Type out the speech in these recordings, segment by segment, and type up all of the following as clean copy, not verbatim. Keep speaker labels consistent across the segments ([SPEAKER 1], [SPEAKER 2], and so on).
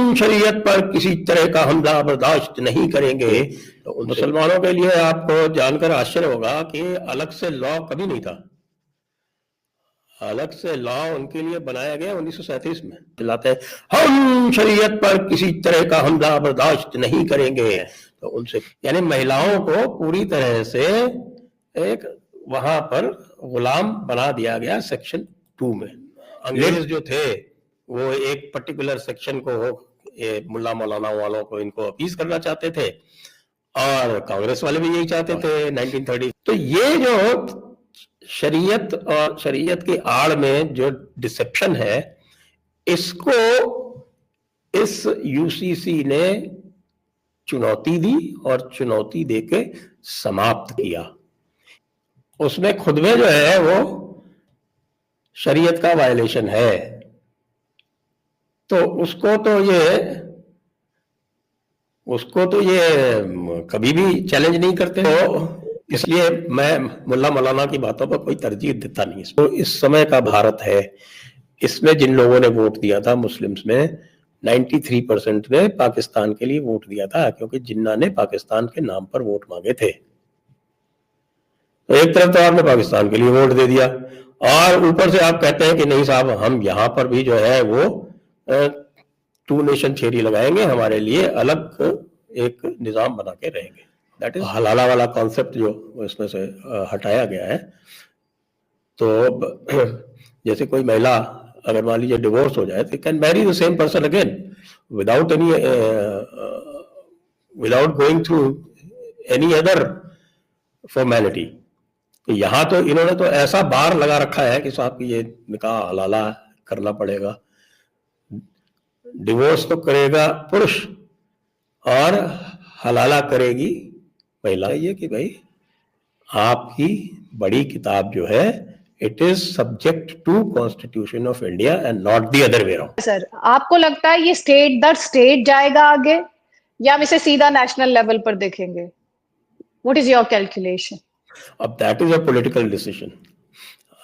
[SPEAKER 1] हम शरीयत पर किसी तरह का हमला बर्दाश्त नहीं करेंगे। तो मुसलमानों के लिए आपको जानकर आश्चर्य होगा कि अलग से लॉ कभी नहीं था। अलग से लॉ उनके लिए बनाया गया 1937 में। चिल्लाते हैं हम शरीयत पर किसी तरह का हमला बर्दाश्त नहीं करेंगे। तो उनसे यानी महिलाओं को पूरी तरह से एक वहां पर गुलाम बना दिया गया सेक्शन 2 में। अंग्रेज जो थे वो एक पर्टिकुलर सेक्शन को ये मुल्ला मौलाना वालों को इनको अपीज करना चाहते थे और कांग्रेस वाले भी यही चाहते थे 1930। तो ये जो शरीयत और शरीयत की आड़ में जो डिसेप्शन है, इसको इस यूसीसी ने चुनौती दी और चुनौती देके समाप्त किया। उसमें खुद में जो है वो शरीयत का वायलेशन है, तो उसको तो ये कभी भी चैलेंज नहीं करते। तो इसलिए मैं मुल्ला मौलाना की बातों पर कोई तरजीह देता नहीं। तो इस समय का भारत है, इसमें जिन लोगों ने वोट दिया था मुस्लिम्स में 93% ने पाकिस्तान के लिए वोट दिया था, क्योंकि जिन्ना ने पाकिस्तान के नाम पर वोट मांगे थे। तो एक तरफ तो आपने पाकिस्तान के लिए वोट दे दिया और ऊपर से आप कहते हैं कि नहीं साहब हम यहां पर भी जो है वो 2 नेशन थ्योरी लगाएंगे, हमारे लिए अलग एक निजाम बना के रहेंगे। दैट इज हलाला वाला कॉन्सेप्ट जो इसमें से हटाया गया है। तो जैसे कोई महिला अगर मान लीजिए डिवोर्स हो जाए तो can marry the same person again without going through any other formality. तो यहां तो इन्होंने तो ऐसा बार लगा रखा है कि साहब ये निकाह हलाला करना पड़ेगा। डिवोर्स तो करेगा पुरुष और हलाला करेगी महिला। ये कि भाई आपकी बड़ी किताब जो है it is subject to constitution of India and not the other way around.
[SPEAKER 2] Sir आपको लगता है ये स्टेट दर स्टेट जाएगा आगे या हम इसे सीधा नेशनल लेवल पर देखेंगे? What is your calculation?
[SPEAKER 1] अब that is a political decision.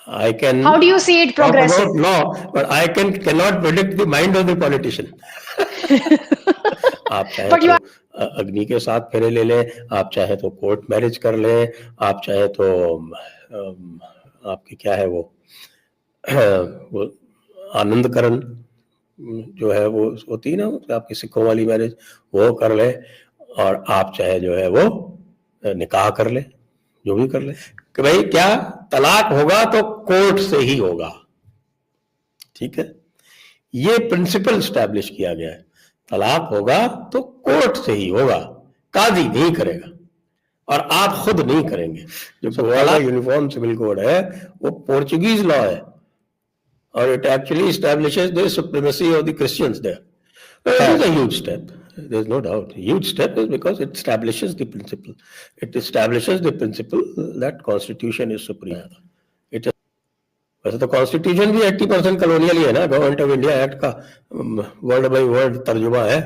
[SPEAKER 1] I can
[SPEAKER 2] how do you see it progressing?
[SPEAKER 1] Talk about law, but I cannot predict the mind of the politician. आप चाहे तो अग्नि के साथ फेरे ले लें, आप चाहे तो कोर्ट मैरिज कर लें, आप चाहे तो आपकी क्या है वो आनंदकरण जो है वो होती है ना आपकी सिखों वाली मैरिज, वो कर ले और आप चाहे जो है वो निकाह कर ले, जो भी कर ले कि भाई क्या तलाक होगा तो कोर्ट से ही होगा। ठीक है, ये प्रिंसिपल स्टैब्लिश किया गया है। तलाक होगा तो कोर्ट से ही होगा, काजी नहीं करेगा और आप खुद नहीं करेंगे। जो वाला यूनिफॉर्म सिविल कोड है वो पोर्चुगीज लॉ है और it actually establishes the supremacy of the Christians there. It is a huge step. There's no doubt. A huge step is because it establishes the principle. It establishes the principle that Constitution is supreme. It is, वैसे तो Constitution भी 80% colonial ही है ना, government of India act का word by word तर्जुमा है।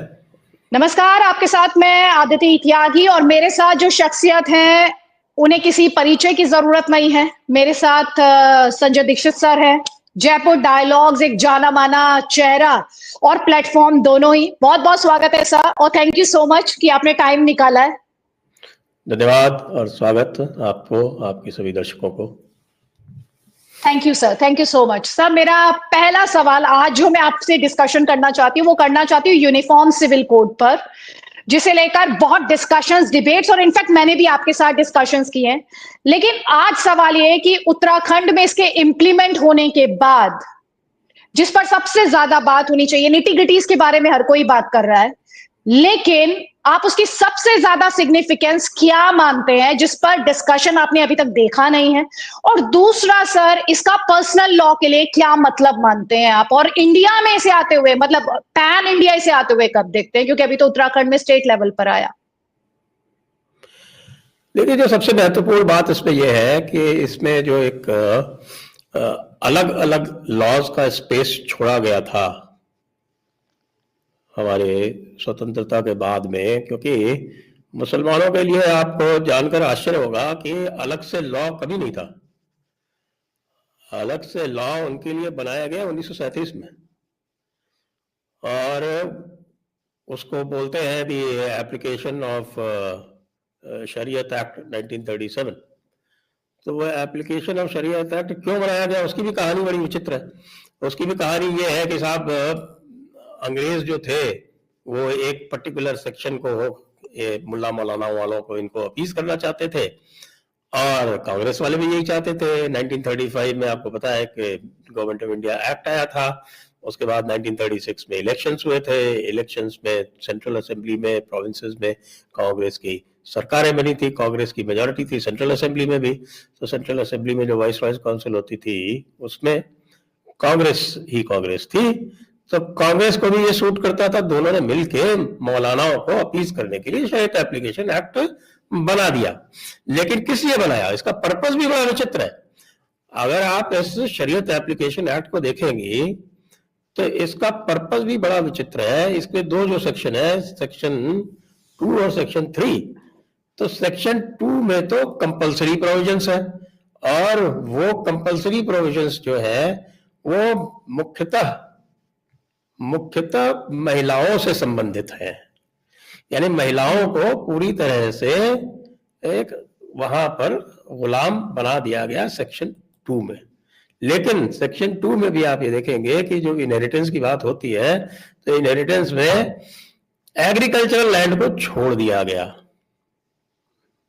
[SPEAKER 2] नमस्कार, आपके साथ मैं आदिति त्यागी और मेरे साथ जो शख्सियत हैं उन्हें किसी परिचय की जरूरत नहीं है। मेरे साथ संजय दीक्षित सर है, जयपुर डायलॉग्स एक जाना माना चेहरा और प्लेटफॉर्म दोनों ही। बहुत बहुत स्वागत है सर और थैंक यू सो मच कि आपने टाइम निकाला है।
[SPEAKER 1] धन्यवाद और स्वागत आपको, आपके सभी दर्शकों को।
[SPEAKER 2] Thank you sir, thank you so much. Sir मेरा पहला सवाल आज जो मैं आपसे डिस्कशन करना चाहती हूँ वो करना चाहती हूँ यूनिफॉर्म सिविल कोड पर, जिसे लेकर बहुत डिस्कशंस, डिबेट्स और इनफैक्ट मैंने भी आपके साथ डिस्कशंस किए हैं। लेकिन आज सवाल ये है कि उत्तराखंड में इसके इम्प्लीमेंट होने के बाद जिस पर सबसे ज्यादा बात होनी चाहिए, निटी-ग्रिटीज के बारे में हर कोई बात कर रहा है, लेकिन आप उसकी सबसे ज्यादा सिग्निफिकेंस क्या मानते हैं जिस पर डिस्कशन आपने अभी तक देखा नहीं है? और दूसरा सर, इसका पर्सनल लॉ के लिए क्या मतलब मानते हैं आप? और इंडिया में इसे आते हुए, मतलब पैन इंडिया इसे आते हुए कब देखते हैं? क्योंकि अभी तो उत्तराखंड में स्टेट लेवल पर आया।
[SPEAKER 1] देखिए, जो सबसे महत्वपूर्ण बात इसमें यह है कि इसमें जो एक अलग अलग लॉज का स्पेस छोड़ा गया था हमारे स्वतंत्रता के बाद में, क्योंकि मुसलमानों के लिए आपको जानकर आश्चर्य होगा कि अलग से लॉ कभी नहीं था। अलग से लॉ उनके लिए बनाया गया 1937 में और उसको बोलते हैं दी एप्लीकेशन ऑफ शरीयत एक्ट 1937। तो वह एप्लीकेशन ऑफ शरीयत एक्ट क्यों बनाया गया, उसकी भी कहानी बड़ी विचित्र है। उसकी भी कहानी ये है कि साहब अंग्रेज जो थे वो एक पर्टिकुलर सेक्शन को, ये मुल्ला मौलाना वालों को, इनको अपीज करना चाहते थे, और कांग्रेस वाले भी यही चाहते थे। 1935 में आपको पता है कि गवर्नमेंट ऑफ इंडिया एक्ट आया था। उसके बाद 1936 में इलेक्शंस हुए थे। इलेक्शंस में सेंट्रल असेंबली में, प्रोविंसेस में कांग्रेस की सरकारें बनी थी, कांग्रेस की मेजॉरिटी थी सेंट्रल असेंबली में भी। तो सेंट्रल असेंबली में जो वाइस रॉयस काउंसिल होती थी उसमें कांग्रेस ही कांग्रेस थी। तो कांग्रेस को भी ये सूट करता था। दोनों ने मिलके मौलानाओं को अपीज करने के लिए शरीयत एप्लीकेशन एक्ट बना दिया। लेकिन किस लिए बनाया, इसका पर्पस भी बड़ा विचित्र है। अगर आप इस शरीयत एप्लीकेशन एक्ट को देखेंगे तो इसका पर्पस भी बड़ा विचित्र है। इसके दो जो सेक्शन है, सेक्शन 2 और सेक्शन 3। तो सेक्शन 2 में तो कंपलसरी प्रोविजंस है, और वो कंपलसरी प्रोविजंस जो है वो मुख्यतः महिलाओं से संबंधित है। यानी महिलाओं को पूरी तरह से एक वहां पर गुलाम बना दिया गया सेक्शन 2 में। लेकिन सेक्शन 2 में भी आप ये देखेंगे कि जो इनहेरिटेंस की बात होती है, तो इनहेरिटेंस में एग्रीकल्चरल लैंड को छोड़ दिया गया।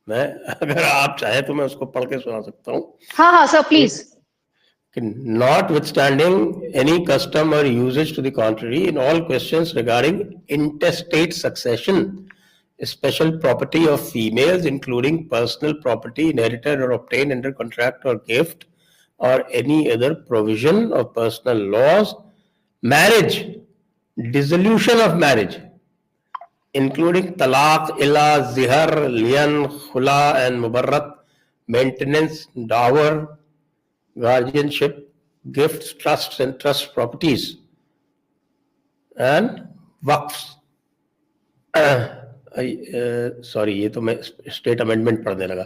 [SPEAKER 1] मैं, अगर आप चाहे तो मैं उसको पढ़ के सुना सकता हूँ।
[SPEAKER 2] हाँ sir please.
[SPEAKER 1] Notwithstanding any custom or usage to the contrary, in all questions regarding intestate succession, special property of females, including personal property inherited or obtained under contract or gift, or any other provision of personal laws, marriage, dissolution of marriage, including talaq, illa, zihar, lian, khula and mubarrat, maintenance, dower, guardianship, gifts, trusts and trust properties, and waqfs. Sorry, ये तो मैं state amendment पढ़ने लगा।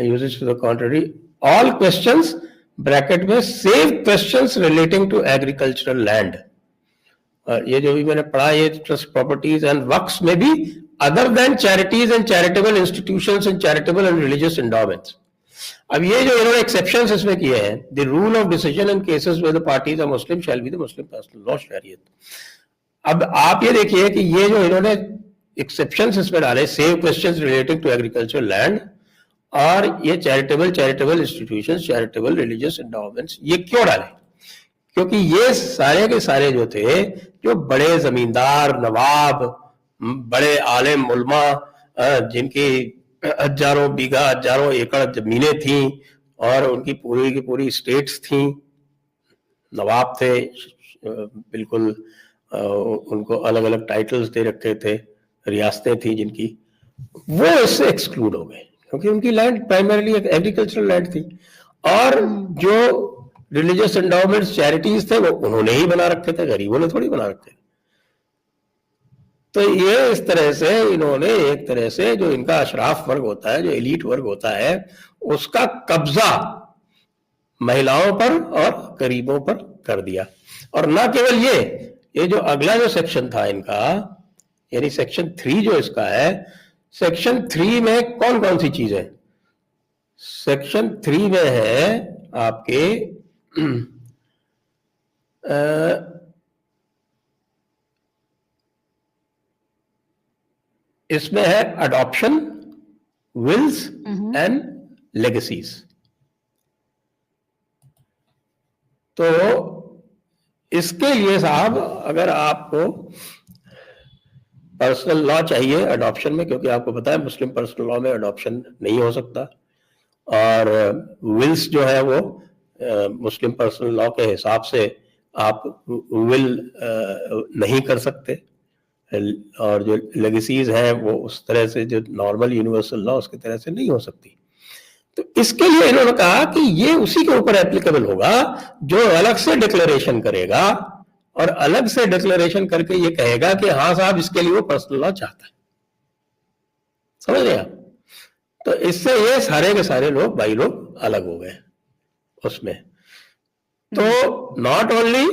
[SPEAKER 1] Uses to the contrary, all questions bracket में save questions relating to agricultural land. और ये जो भी मैंने पढ़ा, ये ट्रस्ट प्रॉपर्टीज एंड वक्फ्स में भी other than charities and charitable institutions and charitable and religious endowments. अब ये जो इन्होंने एक्सेप्शंस इसमें किए हैं, the rule of decision in cases where the parties are Muslim shall be the Muslim personal law Shariat. अब आप ये देखिए कि ये जो इन्होंने एक्सेप्शंस इसमें डाले, save questions relating to agricultural land, और ये charitable institutions, charitable religious endowments, ये क्यों डाले? क्योंकि ये सारे के सारे जो थे, जो बड़े जमींदार, नवाब, बड़े आलिम उलमा, जिनकी हजारों बीघा, हजारों एकड़ जमीनें थी और उनकी पूरी की पूरी स्टेट्स थी, नवाब थे बिल्कुल, उनको अलग अलग टाइटल्स दे रखे थे, रियासतें थी जिनकी, वो इससे एक्सक्लूड हो गए क्योंकि उनकी लैंड प्राइमरीली एग्रीकल्चरल लैंड थी। और जो रिलीजियस एंडाउमेंट्स, चैरिटीज थे, वो उन्होंने ही बना रखे थे, गरीबों ने थोड़ी बना रखे थे। तो ये इस तरह से इन्होंने एक तरह से जो इनका अशराफ वर्ग होता है, जो एलीट वर्ग होता है, उसका कब्जा महिलाओं पर और गरीबों पर कर दिया। और ना केवल ये जो अगला जो सेक्शन था इनका, यानी सेक्शन 3 जो इसका है, सेक्शन 3 में कौन कौन सी चीज है? सेक्शन 3 में है आपके इसमें है अडॉप्शन, विल्स एंड लेगेसीज। तो इसके लिए साहब, अगर आपको पर्सनल लॉ चाहिए अडॉप्शन में, क्योंकि आपको पता है मुस्लिम पर्सनल लॉ में अडॉप्शन नहीं हो सकता, और विल्स जो है वो मुस्लिम पर्सनल लॉ के हिसाब से आप विल नहीं कर सकते, और जो लेगेसीज हैं वो उस तरह से जो नॉर्मल यूनिवर्सल लॉ उसकी तरह से नहीं हो सकती। तो इसके लिए इन्होंने कहा कि ये उसी के ऊपर एप्लीकेबल होगा जो अलग से डिक्लेरेशन करेगा, और अलग से डिक्लेरेशन करके ये कहेगा कि हाँ साहब इसके लिए वो पर्सनल लॉ चाहता है। समझ रहे आप? तो इससे ये सारे के सारे लोग, भाई लोग अलग हो गए उसमें। तो not only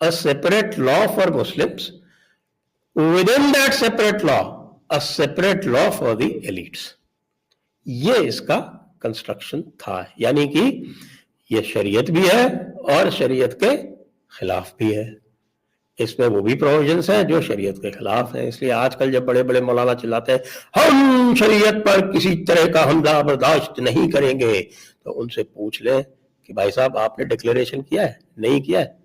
[SPEAKER 1] a separate law for Muslims, within that separate law, a separate law for the elites. ये इसका कंस्ट्रक्शन था, यानी कि ये शरीयत भी है और शरीयत के खिलाफ भी है। इसमें वो भी प्रोविजंस हैं जो शरीयत के खिलाफ हैं। इसलिए आजकल जब बड़े बड़े मौलाना चिल्लाते हैं हम शरीयत पर किसी तरह का हमला बर्दाश्त नहीं करेंगे, तो उनसे पूछ लें कि भाई साहब आपने डिक्लेरेशन किया है? नहीं किया है?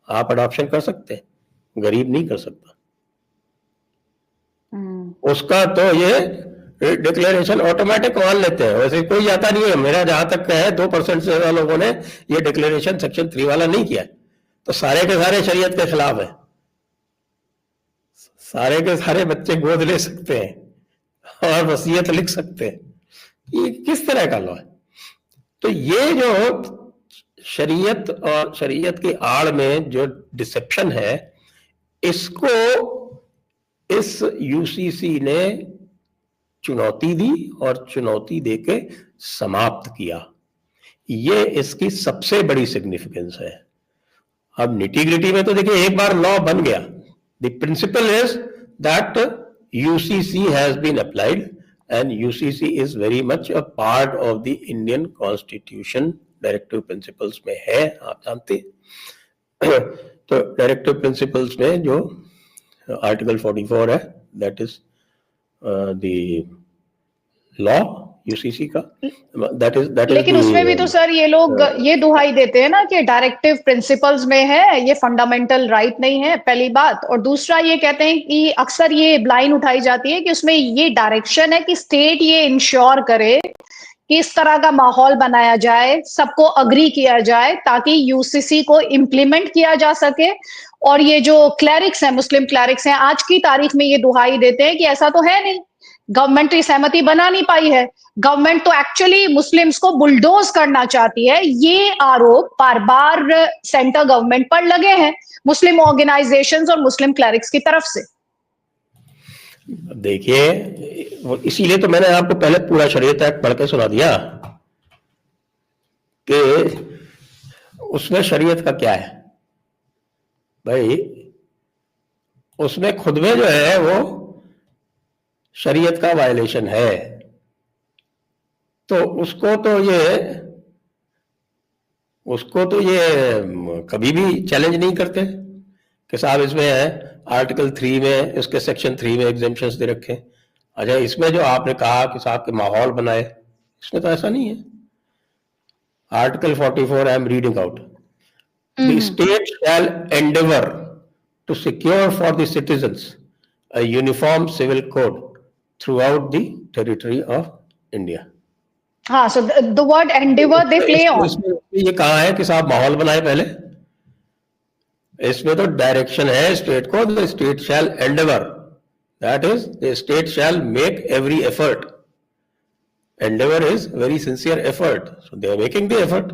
[SPEAKER 1] आप अडॉप्शन कर सकते हैं, गरीब नहीं कर सकता। उसका तो ये डिक्लेरेशन ऑटोमेटिक मान लेते हैं, वैसे कोई जाता नहीं है। मेरा जहां तक है 2% से ज्यादा लोगों ने ये डिक्लेरेशन सेक्शन 3 वाला नहीं किया, तो सारे के सारे शरीयत के खिलाफ है। सारे के सारे बच्चे गोद ले सकते हैं और वसीयत लिख सकते हैं। ये किस तरह का लॉ है? तो ये जो शरीयत और शरीयत की आड़ में जो डिसेप्शन है, इसको इस यूसीसी ने चुनौती दी और चुनौती देके समाप्त किया। ये इसकी सबसे बड़ी सिग्निफिकेंस है। अब निटी-ग्रिटी में तो देखिए एक बार लॉ बन गया, the principle is that UCC has been applied and UCC is very much a part of the Indian constitution. Directive principles में है, आप जानते हैं। तो डायरेक्टिव प्रिंसिपल्स में जो आर्टिकल 44 है, that is the law UCC का, दैट इज
[SPEAKER 2] लेकिन उसमें भी तो सर ये लोग ये दुहाई देते हैं ना कि डायरेक्टिव प्रिंसिपल्स में है, ये फंडामेंटल राइट नहीं है, पहली बात। और दूसरा ये कहते हैं कि अक्सर ये लाइन उठाई जाती है कि उसमें ये डायरेक्शन है कि स्टेट ये इंश्योर करे कि इस तरह का माहौल बनाया जाए, सबको अग्री किया जाए ताकि यूसीसी को इम्प्लीमेंट किया जा सके। और ये जो क्लैरिक्स हैं, मुस्लिम क्लैरिक्स हैं, आज की तारीख में ये दुहाई देते हैं कि ऐसा तो है नहीं, गवर्नमेंट तो सहमति बना नहीं पाई है, गवर्नमेंट तो एक्चुअली मुस्लिम्स को बुलडोज करना चाहती है। ये आरोप बार बार सेंटर गवर्नमेंट पर लगे हैं मुस्लिम ऑर्गेनाइजेशंस और मुस्लिम क्लरिक्स की तरफ से।
[SPEAKER 1] देखिए, इसीलिए तो मैंने आपको पहले पूरा शरीयत एक्ट पढ़ के सुना दिया कि उसमें शरीयत का क्या है। भाई उसमें खुद में जो है वो शरीयत का वायलेशन है, तो उसको तो ये कभी भी चैलेंज नहीं करते कि साहब इसमें है आर्टिकल 3 में, इसके सेक्शन 3 में एग्जेम्पशंस दे रखे। अच्छा, इसमें जो आपने कहा कि साहब के माहौल बनाए, इसमें तो ऐसा नहीं है। Article 44 I am reading out, the state shall endeavour to secure for the citizens a uniform civil code throughout the territory of India.
[SPEAKER 2] हाँ, so the word endeavor they play on.
[SPEAKER 1] ये कहा है कि साहब माहौल बनाए पहले, इसमें तो डायरेक्शन है स्टेट को, the state shall endeavor, that is the state shall make every effort. Endeavor is very sincere effort, so they are making the effort.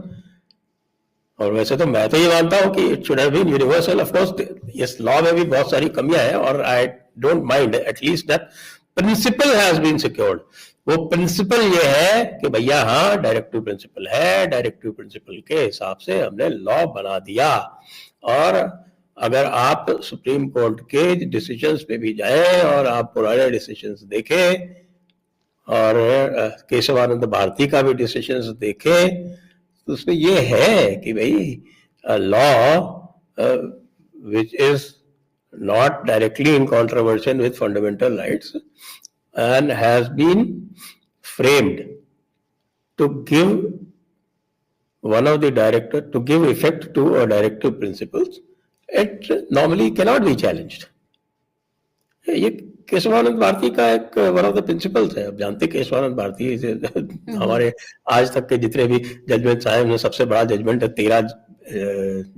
[SPEAKER 1] और वैसे तो मैं तो ये मानता हूँ कि it should have been universal. Of course, इस लॉ में भी बहुत सारी कमियां हैं और I don't mind at least that principle has been secured. वो प्रिंसिपल ये है कि भैया हाँ डायरेक्टिव प्रिंसिपल है, डायरेक्टिव प्रिंसिपल के हिसाब से हमने लॉ बना दिया। और अगर आप सुप्रीम कोर्ट के डिसीजंस पे भी जाएं और आप पुराने डिसीजंस देखें और केशवानंद भारती का भी डिसीजंस देखें, तो उसमें ये है कि भाई law which is not directly in contravention with fundamental rights and has been framed to give one of the director to give effect to a directive principles, it normally cannot be challenged. ये केशवानंद भारती का एक one of the principles है। अब जानते केशवानंद भारती हमारे आज तक के जितने भी जजमेंट्स आए उनमें सबसे बड़ा जजमेंट 13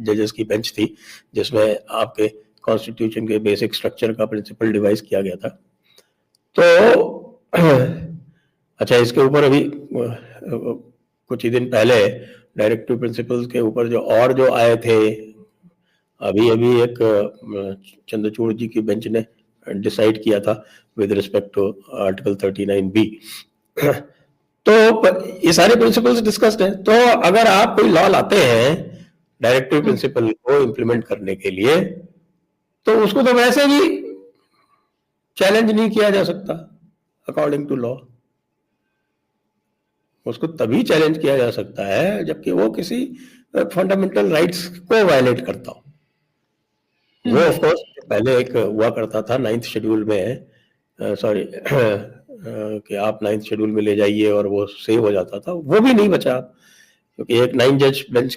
[SPEAKER 1] जजेस की बेंच थी, जिसमें आपके कॉन्स्टिट्यूशन के बेसिक स्ट्रक्चर का प्रिंसिपल डिवाइस किया गया था। तो अच्छा, इसके ऊपर अभी कुछ ही दिन पहले डायरेक्टिव प्रिंसिपल्स के ऊपर जो आए थे, अभी एक चंद्रचूड़ जी की बेंच ने डिसाइड किया था with respect to article 39B। तो ये सारे प्रिंसिपल्स डिस्कस्ड हैं। तो अगर आप कोई लॉ लाते हैं डायरेक्टिव प्रिंसिपल को इम्प्लीमेंट करने के लिए, तो उसको तो वैसे भी चैलेंज नहीं किया जा सकता अकॉर्डिंग टू लॉ। उसको तभी चैलेंज किया जा सकता है जबकि वो किसी फंडामेंटल राइट्स को वायलेट करता हो। वो ऑफ कोर्स पहले एक हुआ करता था 9th शेड्यूल में, सॉरी कि आप 9th शेड्यूल में ले जाइए और वो सेव हो जाता था, वो भी नहीं बचा क्योंकि एक 9 जज बेंच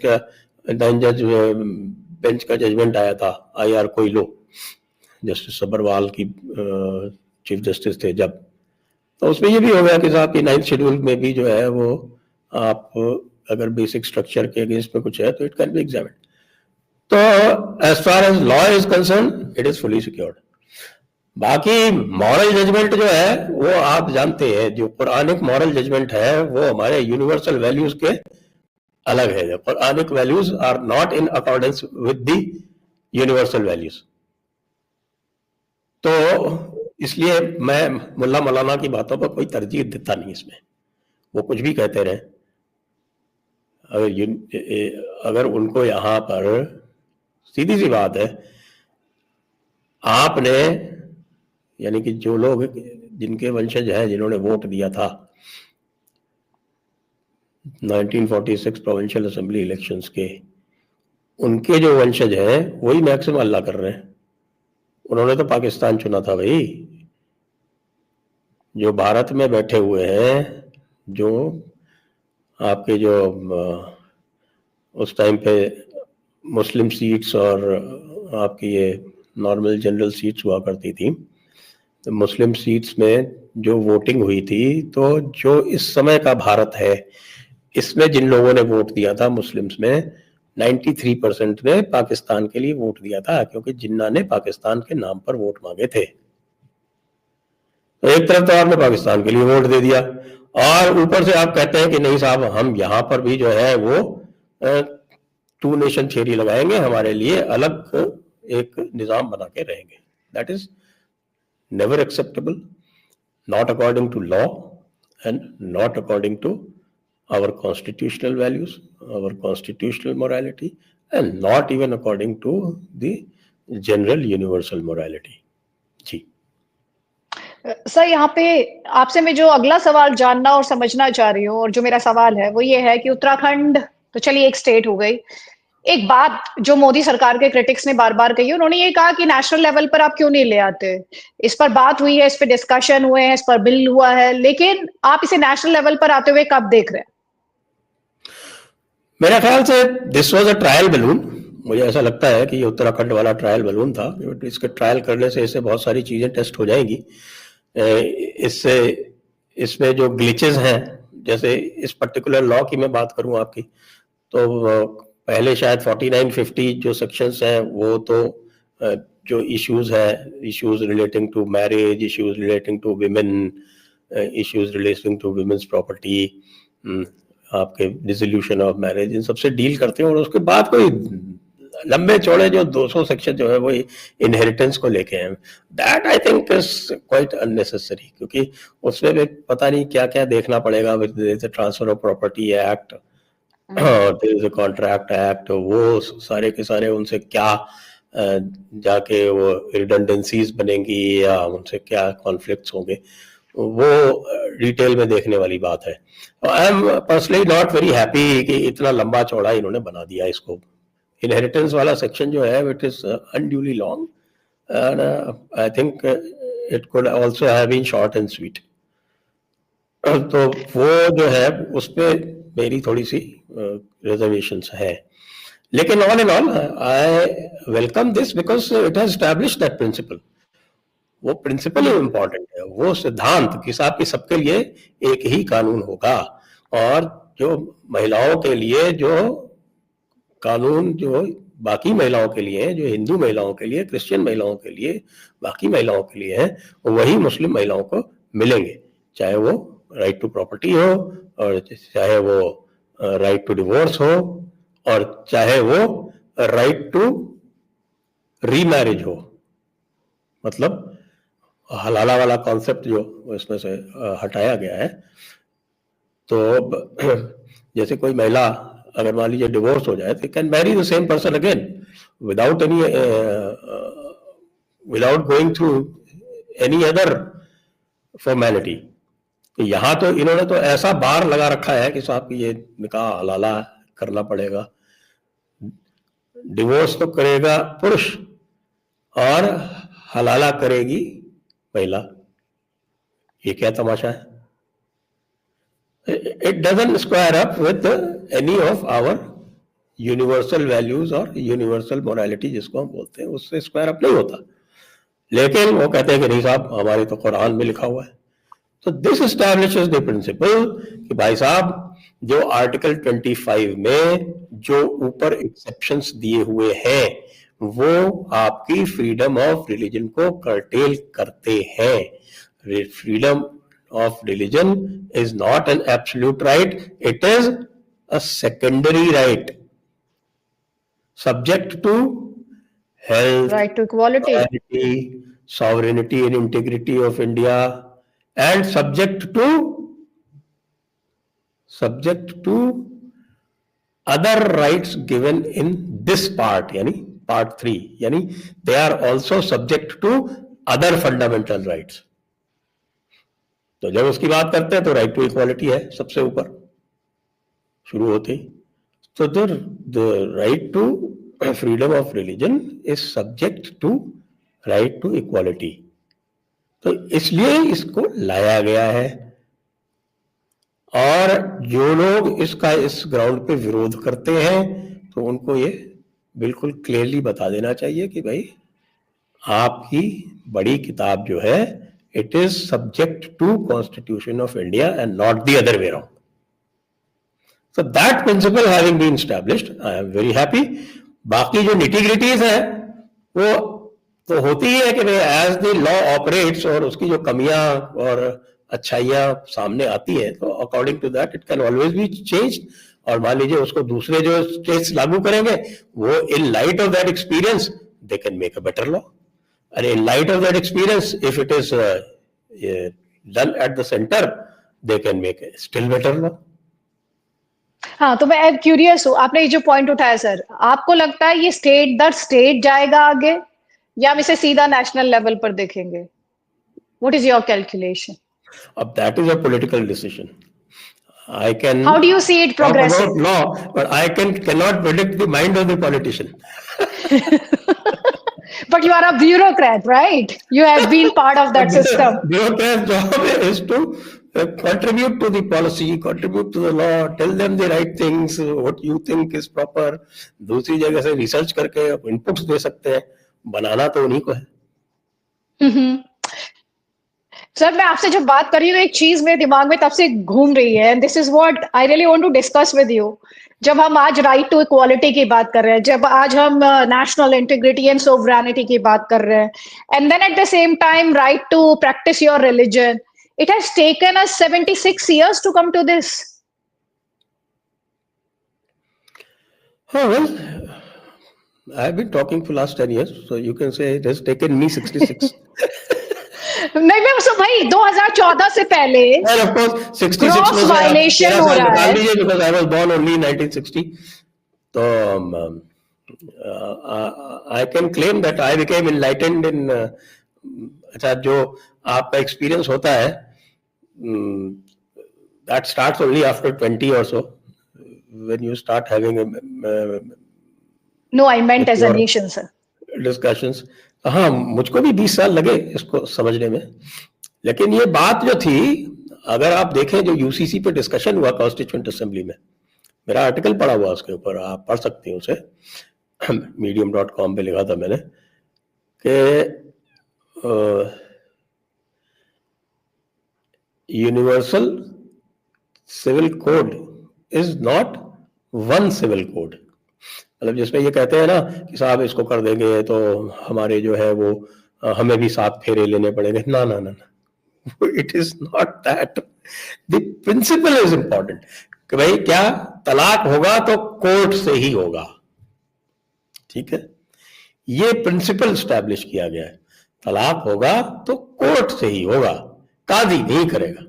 [SPEAKER 1] का जजमेंट आया था IR कोइलो, जस्टिस सब्बरवाल की चीफ जस्टिस थे जब, तो उसमें ये भी हो गया कि साहब की 9th शेड्यूल में भी जो है वो आप अगर बेसिक स्ट्रक्चर के अगेंस्ट में कुछ है तो इट कैन बी एग्जामिन्ड। तो as far as law is concern it is fully secured. बाकी मॉरल जजमेंट जो है वो आप जानते हैं, जो कुरानिक मॉरल जजमेंट है वो हमारे यूनिवर्सल वैल्यूज के अलग है। Quranic values are not in accordance with the universal values. तो इसलिए मैं मुल्ला मौलाना की बातों पर कोई तरजीह देता नहीं इसमें, वो कुछ भी कहते रहे। अगर उनको यहां पर सीधी सी बात है, आपने यानी कि जो लोग जिनके वंशज हैं जिन्होंने वोट दिया था 1946 प्रोविंशियल असेंबली इलेक्शंस के, उनके जो वंशज हैं वही मैक्सिमम अल्लाह कर रहे हैं। उन्होंने तो पाकिस्तान चुना था भाई। जो भारत में बैठे हुए हैं, जो आपके जो उस टाइम पे मुस्लिम सीट्स और आपकी ये नॉर्मल जनरल सीट्स हुआ करती थी, तो मुस्लिम सीट्स में जो वोटिंग हुई थी, तो जो इस समय का भारत है इसमें जिन लोगों ने वोट दिया था मुस्लिम्स में 93% ने पाकिस्तान के लिए वोट दिया था, क्योंकि जिन्ना ने पाकिस्तान के नाम पर वोट मांगे थे। तो एक तरफ तो आपने पाकिस्तान के लिए वोट दे दिया और ऊपर से आप कहते हैं कि नहीं साहब हम यहां पर भी जो है वो 2 नेशन थ्योरी लगाएंगे, हमारे लिए अलग एक निजाम बना के रहेंगे। That is never acceptable, not according to law and not according to our constitutional values, our constitutional morality, and not even according to the general universal morality. जी
[SPEAKER 2] सर, यहाँ पे आपसे मैं जो अगला सवाल जानना और समझना चाह रही हूँ, और जो मेरा सवाल है वो ये है कि उत्तराखंड तो चलिए एक स्टेट हो गई। एक बात जो मोदी सरकार के क्रिटिक्स ने बार बार कही, उन्होंने ये कहा कि नेशनल लेवल पर आप क्यों नहीं ले आते। इस पर बात हुई है, इस पर डिस्कशन हुए हैं, इस पर बिल हुआ है, लेकिन आप इसे नेशनल लेवल पर आते हुए कब देख रहे हैं?
[SPEAKER 1] मेरा ख्याल से this was a trial balloon. मुझे ऐसा लगता है कि ये उत्तराखंड वाला ट्रायल बलून था। इसके ट्रायल करने से इससे बहुत सारी चीजें टेस्ट हो जाएंगी। इससे इसमें जो ग्लिचेस हैं, जैसे इस पर्टिकुलर लॉ की मैं बात करूं आपकी, तो पहले शायद 49-50 जो सेक्शंस हैं वो तो जो इश्यूज हैं, issues relating to marriage, issues relating to women, issues relating to women's property, आपके डिसोल्यूशन ऑफ मैरिज, इन सबसे डील करते हैं। और उसके बाद कोई लंबे चौड़े जो 200 सेक्शन जो है वो इनहेरिटेंस को लेके हैं, that I think is quite unnecessary, क्योंकि उसमें भी पता नहीं क्या क्या देखना पड़ेगा। With transfer of property act, there is a contract act, वो सारे के सारे उनसे क्या जाके वो रिडंडेंसीज बनेंगी या उनसे क्या कॉन्फ्लिक्ट्स होंगे, वो डिटेल में देखने वाली बात है। I am personally not very happy कि इतना लंबा चौड़ा इन्होंने बना दिया इसको। इनहेरिटेंस वाला सेक्शन जो है it is unduly long and I think it could also have been short and sweet. तो वो जो है उस पे मेरी थोड़ी सी रिजर्वेशंस है, लेकिन all in all I welcome this because it has established that principle. वो प्रिंसिपल इम्पॉर्टेंट है, वो सिद्धांत कि साहब कि सबके लिए एक ही कानून होगा, और जो महिलाओं के लिए जो कानून जो बाकी महिलाओं के लिए, जो हिंदू महिलाओं के लिए, क्रिश्चियन महिलाओं के लिए, बाकी महिलाओं के लिए हैं, वही मुस्लिम महिलाओं को मिलेंगे, चाहे वो राइट टू प्रॉपर्टी हो, और चाहे वो राइट टू डिवोर्स हो, और चाहे वो राइट टू रीमैरिज हो। मतलब हलाला वाला कॉन्सेप्ट जो इसमें से हटाया गया है। तो जैसे कोई महिला अगर मान लीजिए डिवोर्स हो जाए तो can marry the same person again without any without going through any other formality. तो यहां तो इन्होंने तो ऐसा बार लगा रखा है कि साहब ये निकाह हलाला करना पड़ेगा, डिवोर्स तो करेगा पुरुष और हलाला करेगी महिला। ये क्या तमाशा है? It doesn't square up with any of our universal values और universal morality जिसको हम बोलते हैं, उससे स्क्वायर अप नहीं होता। लेकिन वो कहते हैं कि नहीं साहब, हमारे तो कुरान में लिखा हुआ है। तो दिस एस्टैब्लिशेस द प्रिंसिपल कि भाई साहब, जो आर्टिकल 25 में जो ऊपर एक्सेप्शंस दिए हुए हैं वो आपकी फ्रीडम ऑफ रिलीजन को कर्टेल करते हैं। Freedom of religion is not an absolute right, it is a secondary right subject to health,
[SPEAKER 2] right to equality,
[SPEAKER 1] sovereignty and integrity of India, and subject to other rights given in this part, yani part 3, yani they are also subject to other fundamental rights। तो जब उसकी बात करते हैं तो right to equality है सबसे ऊपर शुरू होते ही। तो the right to freedom of religion is subject to right to equality. तो इसलिए इसको लाया गया है। और जो लोग इसका इस ग्राउंड पे विरोध करते हैं तो उनको ये बिल्कुल क्लियरली बता देना चाहिए कि भाई आपकी बड़ी किताब जो है it is subject to Constitution of India and not the other way around. So that principle having been established, I am very happy. बाकी जो nitty-gritties है वो तो होती ही है कि भाई as the law operates और उसकी जो कमियां और अच्छाइयां सामने आती हैं तो according to that it can always be changed। और मान लीजिए उसको दूसरे जो states लागू करेंगे वो in light of that experience they can make a better law। And in light of that experience, if it is done at the center, they can make a still better law।
[SPEAKER 2] हाँ, तो मैं curious हूँ, आपने ये जो point उठाया sir, आपको लगता है ये स्टेट दर स्टेट जाएगा आगे या हम इसे सीधा नेशनल लेवल पर देखेंगे? What is your calculation?
[SPEAKER 1] अब that is a political decision. I can.
[SPEAKER 2] How do you see it progressing?
[SPEAKER 1] Talk about law, but I cannot predict the mind of the politician।
[SPEAKER 2] But you are a bureaucrat, right? You have been part of that system.
[SPEAKER 1] Bureaucrat's job is to contribute to the policy, contribute to the law, tell them the right things, what you think is proper। दूसरी जगह से research करके inputs दे सकते हैं, बनाना तो उन्हीं को है।
[SPEAKER 2] सर, मैं आपसे जब बात कर रही हूँ एक चीज मेरे दिमाग में तब से घूम रही है, and this is what I really want to discuss with you. जब हम आज राइट टू इक्वालिटी की बात कर रहे हैं, जब आज हम नेशनल इंटीग्रिटी एंड सोवरेनिटी की बात कर रहे हैं, and then at the same time right to practise your religion, it has taken us 76 years to come to this।
[SPEAKER 1] Well, I've been talking for last 10 years, so you can say it has taken me 66।
[SPEAKER 2] नहीं, मैं उसको भाई 2014 से पहले
[SPEAKER 1] well, of course 66
[SPEAKER 2] gross violation हो रहा है
[SPEAKER 1] because I was born only in 1960। तो I can claim that I became enlightened in अच्छा, जो आपका एक्सपीरियंस होता है that starts only after 20 or so when you start having
[SPEAKER 2] no, I meant as a nation, sir,
[SPEAKER 1] discussions। हाँ, मुझको भी 20 साल लगे इसको समझने में। लेकिन ये बात जो थी, अगर आप देखें जो यूसीसी पे डिस्कशन हुआ कॉन्स्टिट्यूएंट असेंबली में, मेरा आर्टिकल पड़ा हुआ उसके ऊपर, आप पढ़ सकते हैं उसे, medium.com पे लिखा था मैंने कि universal civil code is not one civil code. मतलब जिसमें ये कहते हैं ना कि साहब इसको कर देंगे तो हमारे जो है वो हमें भी 7 फेरे लेने पड़ेंगे। ना ना ना ना, it is not that. The principle is important कि भाई क्या तलाक होगा तो कोर्ट से ही होगा, ठीक है, ये प्रिंसिपल स्टैब्लिश किया गया है। तलाक होगा तो कोर्ट से ही होगा, काजी नहीं करेगा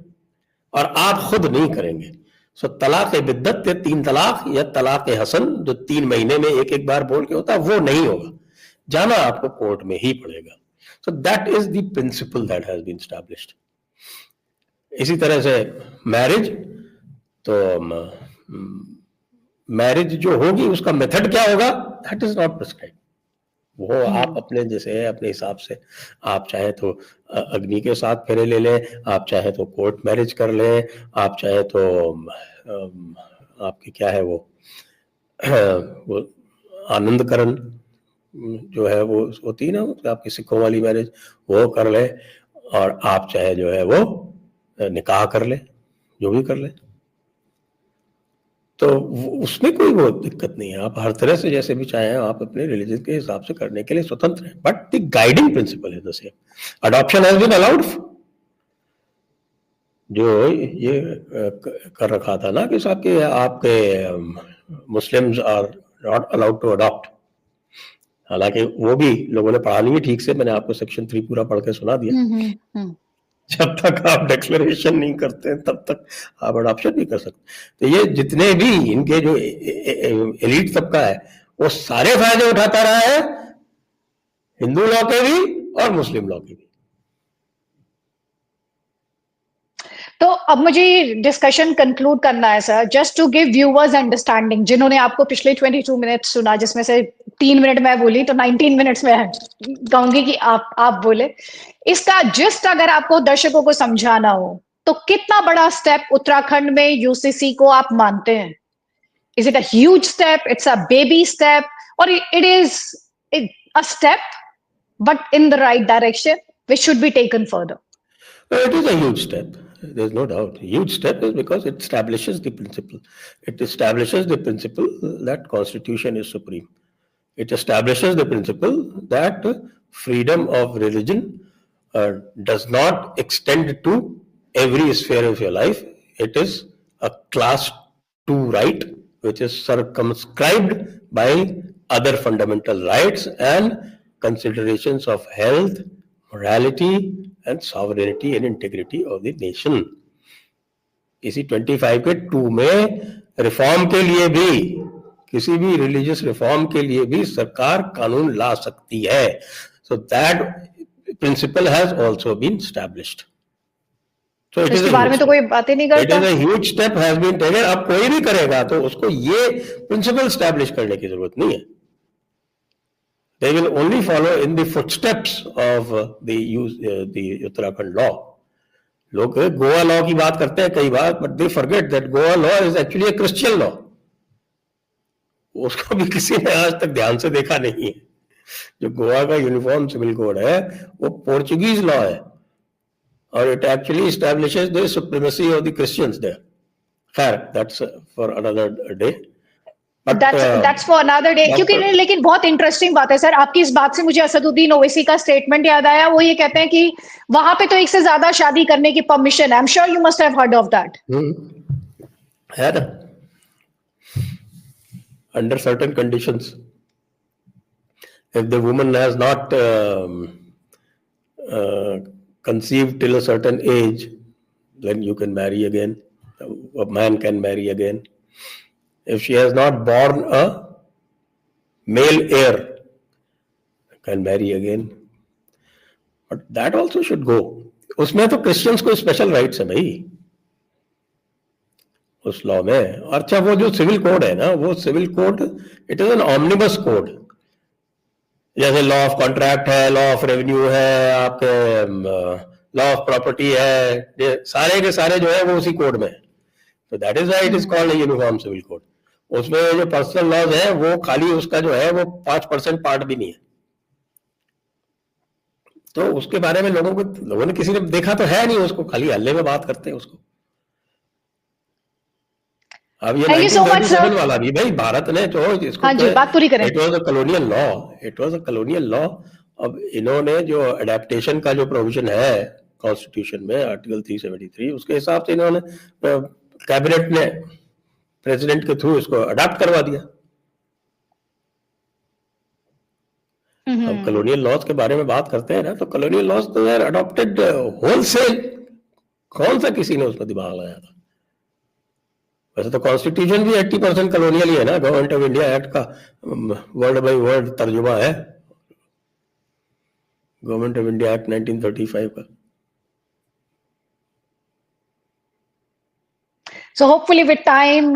[SPEAKER 1] और आप खुद नहीं करेंगे। सो तलाक बिद्दत या 3 तलाक या तलाक हसन जो 3 महीने में एक बार बोल के होता है, वो नहीं होगा, जाना आपको कोर्ट में ही पड़ेगा। So that is the principle that has been established. इसी तरह से मैरिज, तो मैरिज जो होगी उसका मेथड क्या होगा, दैट इज नॉट प्रिस्क्राइब. वो आप अपने जैसे अपने हिसाब से, आप चाहे तो अग्नि के साथ फेरे ले लें, आप चाहे तो कोर्ट मैरिज कर लें, आप चाहे तो आपकी क्या है वो आनंदकरण जो है वो होती है ना, आपकी सिखों वाली मैरिज, वो कर ले, और आप चाहे जो है वो निकाह कर ले, जो भी कर ले. तो उसमें कोई वो दिक्कत नहीं है. आप हर तरह से जैसे भी चाहें आप अपने रिलीजन के हिसाब से करने के लिए स्वतंत्र हैं. But the guiding principle is the same. Adoption has been allowed. जो ये कर रखा था ना कि साहब के आपके Muslims are not allowed to adopt, हालांकि वो भी लोगों ने पढ़ा नहीं है ठीक से. मैंने आपको सेक्शन 3 पूरा पढ़ के सुना दिया. जब तक आप डिक्लेरेशन नहीं करते हैं तब तक आप अडॉप्शन नहीं कर सकते. तो ये जितने भी इनके जो एलीट तबका है वो सारे फायदे उठाता रहा है, हिंदू लॉ के भी और मुस्लिम लॉ के भी.
[SPEAKER 2] तो अब मुझे डिस्कशन कंक्लूड करना है sir, just to give viewers understanding, जिन्होंने आपको पिछले 22 मिनट सुना, जिसमें से 3 मिनट मैं बोली, तो 19 मिनट्स में कहूंगी कि आप बोले. इसका जिस्ट अगर आपको दर्शकों को समझाना हो तो कितना बड़ा स्टेप उत्तराखंड में यूसीसी को आप मानते हैं? Is it a huge step, it's a baby step, और it is a step but in the right direction which should be taken further?
[SPEAKER 1] It is a huge step. There's no doubt. A huge step is because it establishes the principle. It establishes the principle that Constitution is supreme. It establishes the principle that freedom of religion does not extend to every sphere of your life. It is a class 2 right which is circumscribed by other fundamental rights and considerations of health, morality and sovereignty and integrity of the nation. इसी 25 के 2 में reform के लिए भी, किसी भी religious reform के लिए भी सरकार कानून ला सकती है. So that principle has also been established. So it is
[SPEAKER 2] इसके बारे में तो कोई बात ही नहीं करता.
[SPEAKER 1] It is a huge step has been taken. अब कोई भी करेगा तो उसको ये प्रिंसिपल एस्टैब्लिश करने की जरूरत नहीं है. They will only follow in the footsteps of the Uttarakhand law. लोग गोवा लॉ की बात करते हैं कई बार, but they forget that Goa law is actually a Christian law. उसको भी किसी ने आज तक ध्यान से देखा नहीं है. जो गोवा का यूनिफॉर्म सिविल कोड है वो पोर्चुगीज लॉ है, और it actually establishes the supremacy of the Christians there. खैर, that's for another day.
[SPEAKER 2] That's for another day. क्योंकि लेकिन बहुत इंटरेस्टिंग बात है सर आपकी इस बात से, मुझे असदुद्दीन ओवैसी का स्टेटमेंट याद आया. वो ये कहते हैं कि वहां पे तो एक से ज्यादा शादी करने की परमिशन है. I am sure you must have heard of that.
[SPEAKER 1] है ना, under certain conditions. If the woman has not conceived till a certain age, then you can marry again. A man can marry again. If she has not born a male heir, can marry again. But that also should go. उसमें तो Christians को special rights है भाई उस law में. अच्छा, वो जो सिविल कोड है ना, वो civil code it is an omnibus code. जैसे लॉ ऑफ कॉन्ट्रैक्ट है, लॉ ऑफ रेवेन्यू है, आपके लॉ ऑफ प्रॉपर्टी है, ये सारे के सारे जो है वो उसी कोड में. तो that is why it is called a uniform civil code. उसमें जो पर्सनल लॉज है वो खाली उसका जो है वो 5% पार्ट भी नहीं है. तो उसके बारे में लोगों ने किसी ने देखा तो है नहीं, उसको खाली हल्ले में बात करते हैं उसको. अब ये 1937 वाला भी भाई भारत ने जो इसको,
[SPEAKER 2] हाँ जी, बात पूरी करें.
[SPEAKER 1] It was a colonial law. It was a colonial law. अब इन्होंने जो अडेप्टेशन का जो प्रोविजन है कॉन्स्टिट्यूशन में आर्टिकल 373, उसके हिसाब से इन्होंने कैबिनेट ने प्रेसिडेंट के थ्रू इसको अडॉप्ट करवा दिया. हम कॉलोनियल लॉज के बारे में बात करते हैं ना, तो कॉलोनियल लॉज तो यार अडॉप्टेड होलसेल. कौन सा किसी ने उसमें दिमाग लगाया था? वैसे तो कॉन्स्टिट्यूशन भी 80% कॉलोनियल ही है ना. गवर्नमेंट ऑफ इंडिया एक्ट का वर्ड बाय वर्ड तर्जुमा है. गवर्नमेंट ऑफ इंडिया एक्ट 1935 का।
[SPEAKER 2] So hopefully with time,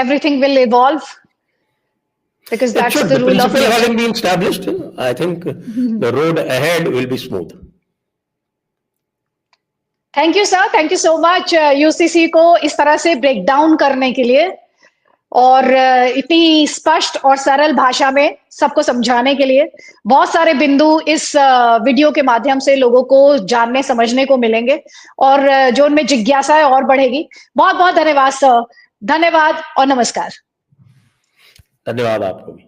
[SPEAKER 2] everything will evolve because
[SPEAKER 1] It
[SPEAKER 2] that's
[SPEAKER 1] should.
[SPEAKER 2] the
[SPEAKER 1] The
[SPEAKER 2] rule of
[SPEAKER 1] principle
[SPEAKER 2] nature.
[SPEAKER 1] having been established, I think the road ahead will be smooth.
[SPEAKER 2] Thank you sir, thank you so much UCC को इस तरह से break down करने के लिए और इतनी स्पष्ट और सरल भाषा में सबको समझाने के लिए। बहुत सारे बिंदु इस वीडियो के माध्यम से लोगों को जानने समझने को मिलेंगे और जो उनमें जिज्ञासा है और बढ़ेगी। बहुत बहुत धन्यवाद सर, धन्यवाद और नमस्कार।
[SPEAKER 1] धन्यवाद आपको भी।